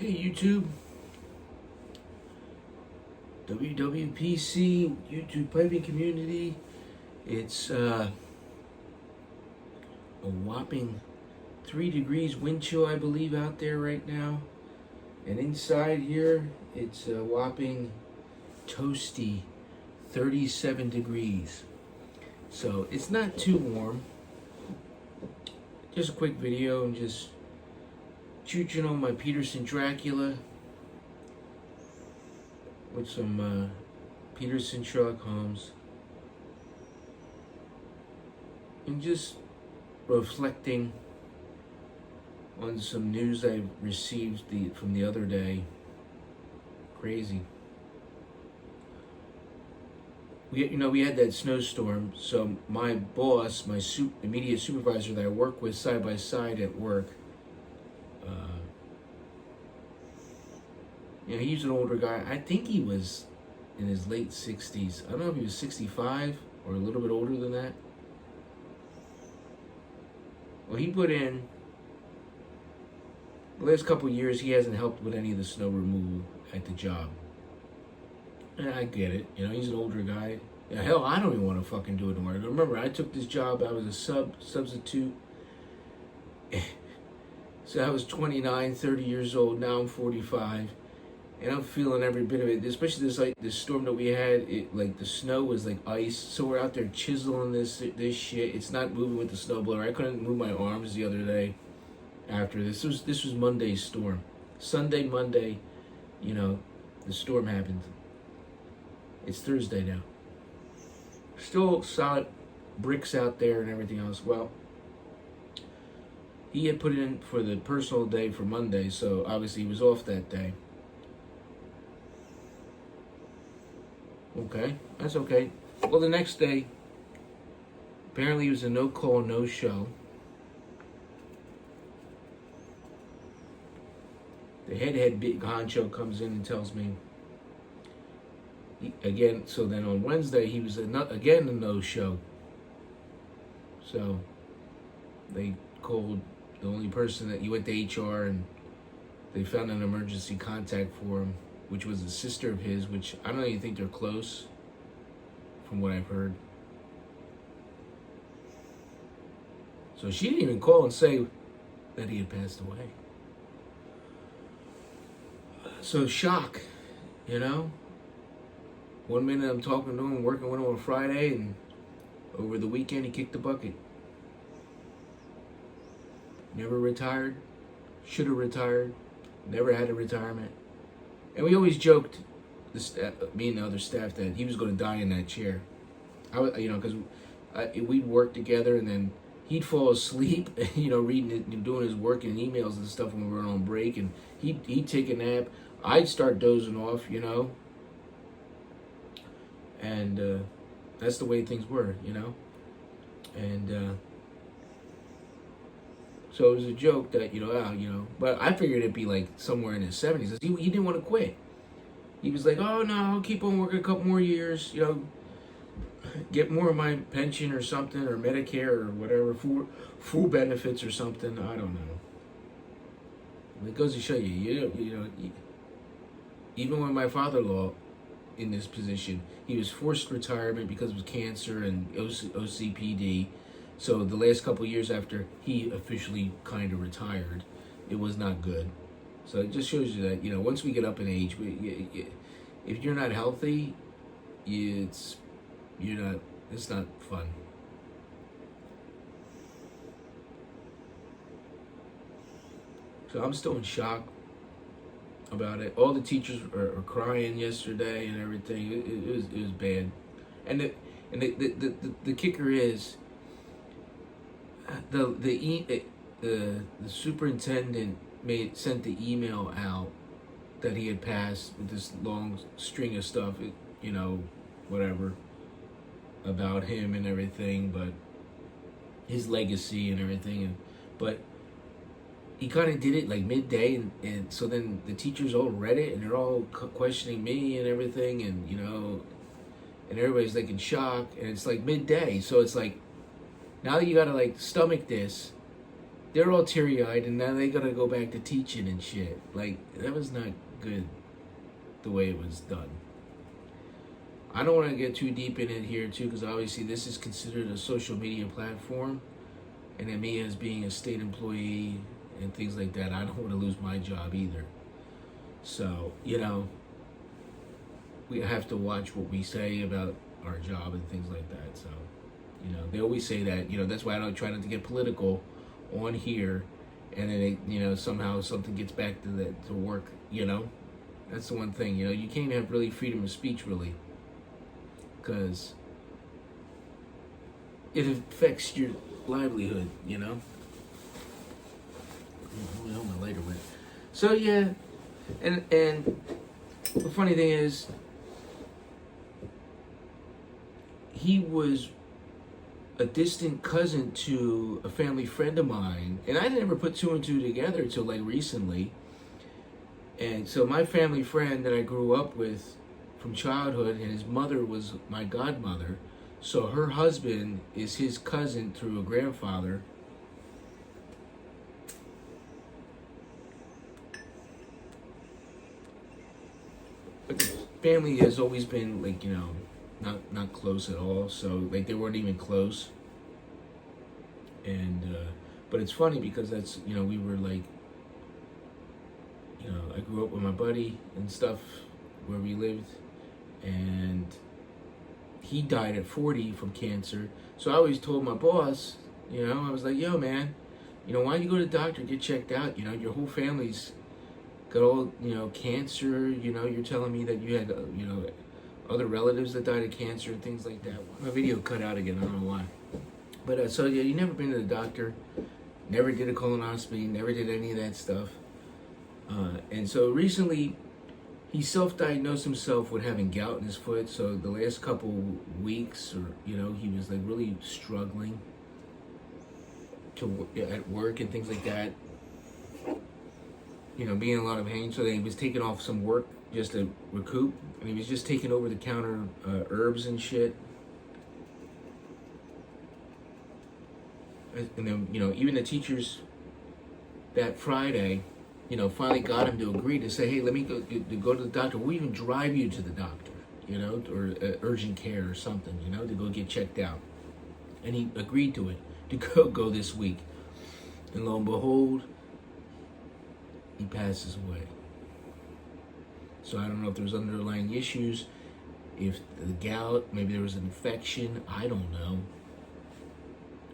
Hey YouTube, wwpc YouTube piping community. It's a whopping 3 degrees wind chill, I believe, out there right now, and inside here it's a whopping toasty 37 degrees. So it's not too warm. Just a quick video and just chooching on my Peterson Dracula with some Peterson Sherlock Holmes, and just reflecting on some news I received from the other day. Crazy. We had that snowstorm, so my boss, my immediate supervisor that I work with side by side at work, he's an older guy. I think he was in his late 60s. I don't know if he was 65 or a little bit older than that. Well, he put in, the last couple of years, he hasn't helped with any of the snow removal at the job. And I get it. He's an older guy. Hell, I don't even want to fucking do it anymore. Remember, I took this job. I was a substitute. So I was 29, 30 years old. Now I'm 45. And I'm feeling every bit of it, especially this storm that we had. The snow was like ice, so we're out there chiseling this shit. It's not moving with the snowblower. I couldn't move my arms the other day. After this was Monday's storm. Sunday, Monday, the storm happened. It's Thursday now. Still solid bricks out there and everything else. Well, he had put it in for the personal day for Monday, so obviously he was off that day. Okay, that's okay. Well, the next day, apparently it was a no-call, no-show. The head big honcho comes in and tells me, again, so then on Wednesday, he was again a no-show. So they called the only person that he went to HR, and they found an emergency contact for him, which was a sister of his, which I don't even think they're close, from what I've heard. So she didn't even call and say that he had passed away. So shock, One minute I'm talking to him, working with him on Friday, and over the weekend he kicked the bucket. Never retired, should have retired, never had a retirement. And we always joked, me and the other staff, that he was going to die in that chair. Because we'd work together, and then he'd fall asleep, reading it and doing his work and emails and stuff when we were on break, and he'd take a nap. I'd start dozing off, and that's the way things were, and so it was a joke that, but I figured it'd be like somewhere in his 70s. He didn't want to quit. He was like, oh no, I'll keep on working a couple more years, get more of my pension or something, or Medicare or whatever, full benefits or something. I don't know. It goes to show you, even when my father-in-law in this position, he was forced retirement because of cancer and OCPD. So the last couple of years after he officially kind of retired, it was not good. So it just shows you that, once we get up in age, if you're not healthy, it's not fun. So I'm still in shock about it. All the teachers are crying yesterday and everything. It was bad. And the kicker is, the superintendent sent the email out that he had passed with this long string of stuff, whatever, about him and everything, but his legacy and everything, but he kind of did it like midday, and so then the teachers all read it, and they're all questioning me and everything, and and everybody's like in shock, and it's like midday, so it's like, now you gotta like stomach this, they're all teary-eyed, and now they gotta go back to teaching and shit. Like, that was not good, the way it was done. I don't want to get too deep in it here, too, because obviously this is considered a social media platform, and then me as being a state employee and things like that, I don't want to lose my job either. So, you know, we have to watch what we say about our job and things like that. So, you know, they always say that, you know, that's why I don't try not to get political on here, and then it, you know, somehow something gets back to work, you know. That's the one thing, you know, you can't have really freedom of speech, really, because it affects your livelihood, you know. I don't know my lighter went. So yeah, and the funny thing is, he was a distant cousin to a family friend of mine, and I never put two and two together until like recently. And so my family friend that I grew up with from childhood, and his mother was my godmother, so her husband is his cousin through a grandfather. But the family has always been like, you know, not close at all. So like they weren't even close. And but it's funny because that's, you know, we were like, you know, I grew up with my buddy and stuff where we lived, and he died at 40 from cancer. So I always told my boss, you know, I was like, yo man, you know, why don't you go to the doctor, get checked out? You know, your whole family's got all, you know, cancer. You know, you're telling me that you had, you know, other relatives that died of cancer and things like that. My video cut out again, I don't know why. But so yeah, you never been to the doctor, never did a colonoscopy, never did any of that stuff. And so recently, he self-diagnosed himself with having gout in his foot. So the last couple weeks, or you know, he was like really struggling to at work and things like that. You know, being in a lot of pain. So then he was taking off some work just to recoup, and he was just taking over the counter herbs and shit. And then, you know, even the teachers that Friday, you know, finally got him to agree to say, hey, let me go to the doctor. We'll even drive you to the doctor, you know, or urgent care or something, you know, to go get checked out. And he agreed to it, to go this week. And lo and behold, he passes away. So I don't know if there's underlying issues, if the gout, maybe there was an infection, I don't know.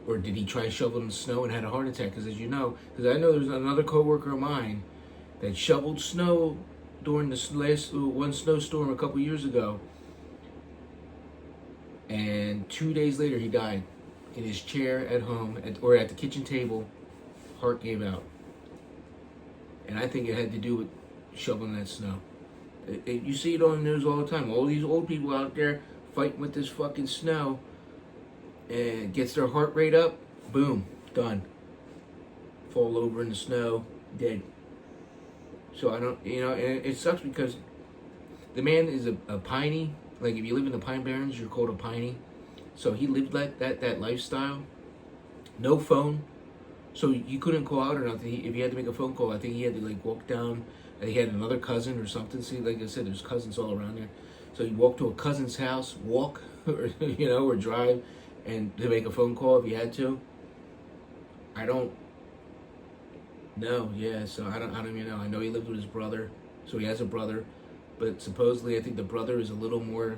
Or did he try shoveling the snow and had a heart attack? Because as you know, because I know there's another coworker of mine that shoveled snow during this last one snowstorm a couple years ago, and 2 days later he died in his chair at home, or at the kitchen table. Heart gave out, and I think it had to do with shoveling that snow. You see it on the news all the time. All these old people out there fighting with this fucking snow, and gets their heart rate up, boom, done. Fall over in the snow, dead. So I don't, you know, and it sucks because the man is a piney. Like if you live in the Pine Barrens, you're called a piney. So he lived that lifestyle. No phone, so you couldn't call out or nothing. If you had to make a phone call, I think he had to like walk down. He had another cousin or something. See, like I said, there's cousins all around there. So you walk to a cousin's house, walk, or you know, or drive, and to make a phone call if you had to. I don't know. Yeah, so I don't even know. I know he lived with his brother, so he has a brother, but supposedly I think the brother is a little more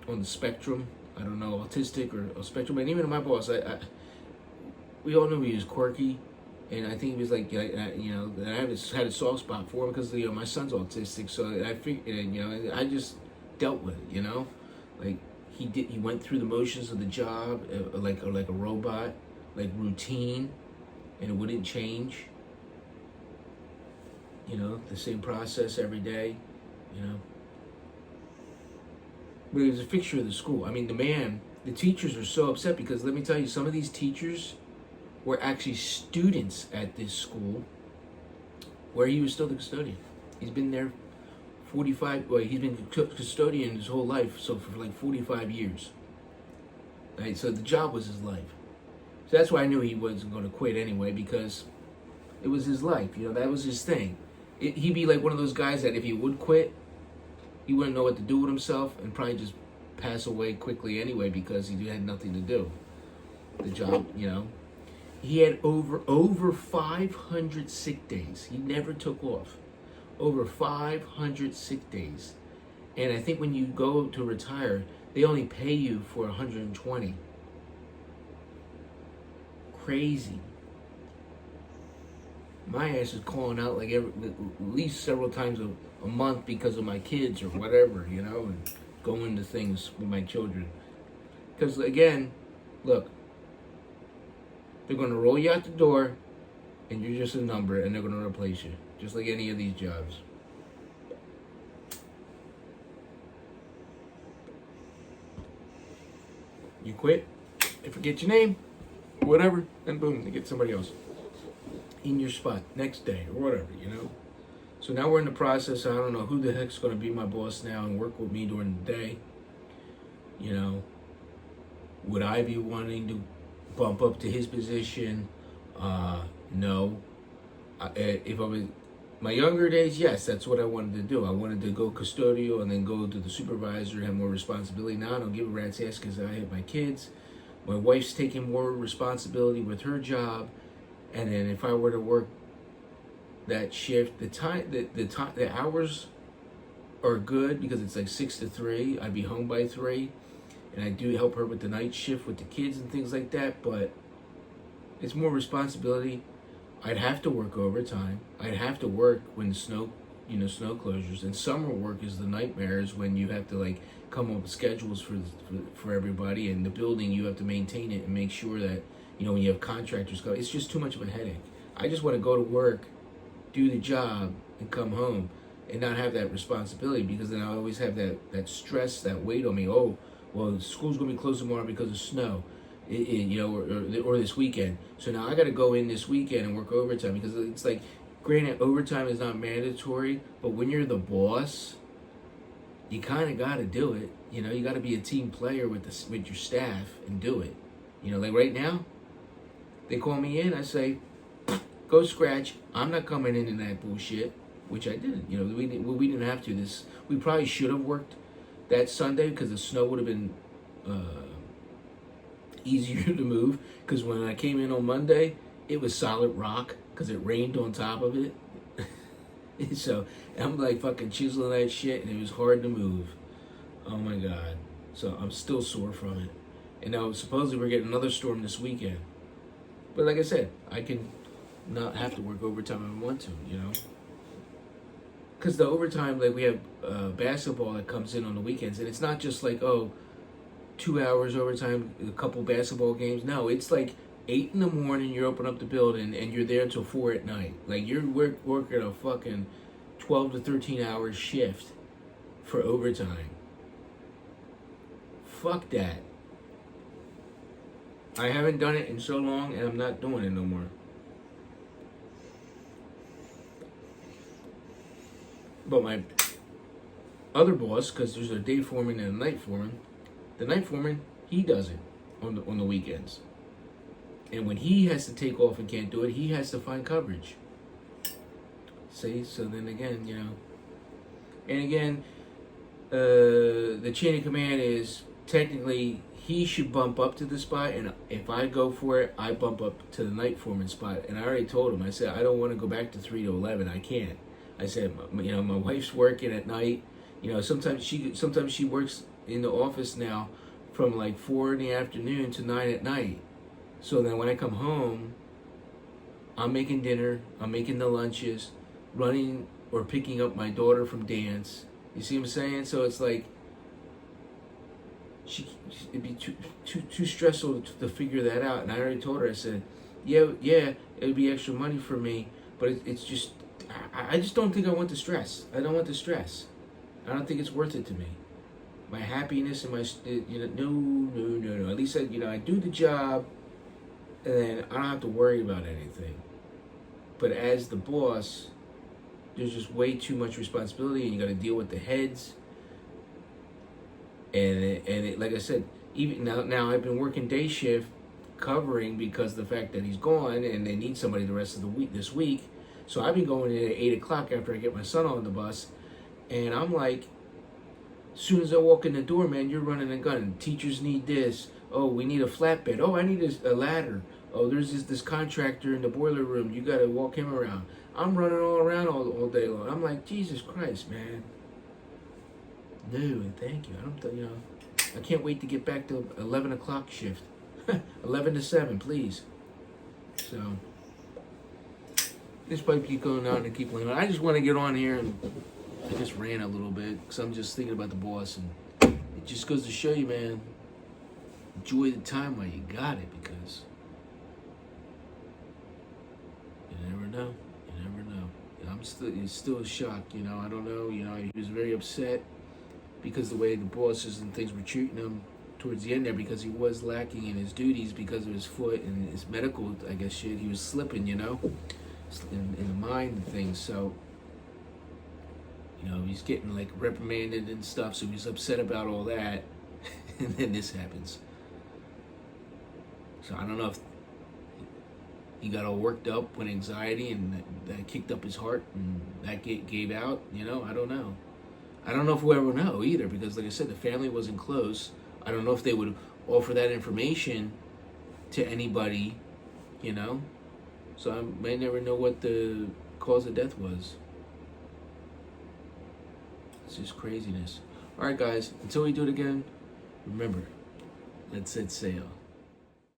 on the spectrum. I don't know, autistic or spectrum. And even my boss, we all knew he was quirky, and I think he was like, you know, I had a soft spot for him because, you know, my son's autistic. So I figured, you know, I just dealt with it, you know, like he went through the motions of the job, like a robot, like routine, and it wouldn't change. You know, the same process every day, you know. But he was a fixture of the school. I mean, the teachers are so upset because let me tell you, some of these teachers were actually students at this school where he was still the custodian. He's been there 45, well, he's been custodian his whole life, so for like 45 years. Right, so the job was his life. So that's why I knew he wasn't going to quit anyway, because it was his life. That was his thing. He'd be like one of those guys that if he would quit, he wouldn't know what to do with himself and probably just pass away quickly anyway because he had nothing to do. The job, He had over 500 sick days. He never took off. Over 500 sick days. And I think when you go to retire, they only pay you for 120. Crazy. My ass is calling out like at least several times a month because of my kids or whatever, and going to things with my children. Because again, look, they're going to roll you out the door and you're just a number and they're going to replace you. Just like any of these jobs. You quit, they forget your name, whatever, then boom, they get somebody else in your spot next day or whatever, So now we're in the process. I don't know who the heck's going to be my boss now and work with me during the day. Would I be wanting to bump up to his position? No. If I was my younger days, yes, that's what I wanted to do. I wanted to go custodial and then go to the supervisor and have more responsibility. Now I don't give a rat's ass because I have my kids. My wife's taking more responsibility with her job, and then if I were to work that shift, the hours are good because it's like 6 to 3. I'd be home by 3, and I do help her with the night shift with the kids and things like that. But it's more responsibility. I'd have to work overtime. I'd have to work when snow closures, and summer work is the nightmares when you have to like come up with schedules for everybody, and the building you have to maintain it and make sure that when you have contractors go, it's just too much of a headache. I just want to go to work, do the job, and come home, and not have that responsibility, because then I always have that stress, that weight on me. Oh, well, school's gonna be closed tomorrow because of snow. Or this weekend. So now I got to go in this weekend and work overtime, because it's like, granted, overtime is not mandatory, but when you're the boss, you kind of got to do it. You got to be a team player with your staff and do it. Like right now, they call me in. I say, go scratch. I'm not coming in that bullshit, which I didn't. We didn't have to. We probably should have worked that Sunday because the snow would have been easier to move, because when I came in on Monday, it was solid rock because it rained on top of it. So I'm like fucking chiseling that shit, and it was hard to move. Oh my god. So I'm still sore from it. And now supposedly we're getting another storm this weekend. But like I said, I can not have to work overtime if I want to, Because the overtime, like we have basketball that comes in on the weekends, and it's not just like, 2 hours overtime, a couple basketball games. No, it's like 8 in the morning, you open up the building, and you're there until 4 at night. Like, you're working a fucking 12 to 13 hour shift for overtime. Fuck that. I haven't done it in so long, and I'm not doing it no more. But my other boss, because there's a day foreman and a night foreman, the night foreman, he does it on the weekends. And when he has to take off and can't do it, he has to find coverage. See? So then again, And again, the chain of command is technically he should bump up to the spot, and if I go for it, I bump up to the night foreman spot. And I already told him, I said, I don't want to go back to 3 to 11. I can't. I said, my wife's working at night. Sometimes she works in the office now from like 4 in the afternoon to 9 at night. So then when I come home, I'm making dinner, I'm making the lunches, running or picking up my daughter from dance. You see what I'm saying? So it's like, it'd be too stressful to figure that out. And I already told her, I said, yeah, it'd be extra money for me, but it's just, I just don't think I want the stress. I don't want the stress. I don't think it's worth it to me. My happiness and my, no. At least I do the job, and then I don't have to worry about anything. But as the boss, there's just way too much responsibility, and you got to deal with the heads. And like I said, even now I've been working day shift, covering because of the fact that he's gone and they need somebody the rest of the week this week. So I've been going in at 8 o'clock after I get my son on the bus, and I'm like, as soon as I walk in the door, man, you're running a gun. Teachers need this. Oh, we need a flatbed. Oh, I need a ladder. Oh, there's this contractor in the boiler room. You got to walk him around. I'm running all around all day long. I'm like, Jesus Christ, man. No, thank you. I can't wait to get back to 11 o'clock shift. 11 to 7, please. So, this might keep going on and keep playing. I just want to get on here and I just ran a little bit because I'm just thinking about the boss, and it just goes to show you, man, enjoy the time while you got it, because you never know. You never know. It's still a shock, I don't know. He was very upset because the way the bosses and things were treating him towards the end there, because he was lacking in his duties because of his foot and his medical, I guess, shit. He was slipping, in the mind and things. So, he's getting like reprimanded and stuff, so he's upset about all that. And then this happens. So I don't know if he got all worked up with anxiety and that kicked up his heart and that gave out. I don't know. I don't know if we'll ever know either, because like I said, the family wasn't close. I don't know if they would offer that information to anybody, So I may never know what the cause of death was. It's just craziness. All right, guys, until we do it again, remember, let's set sail.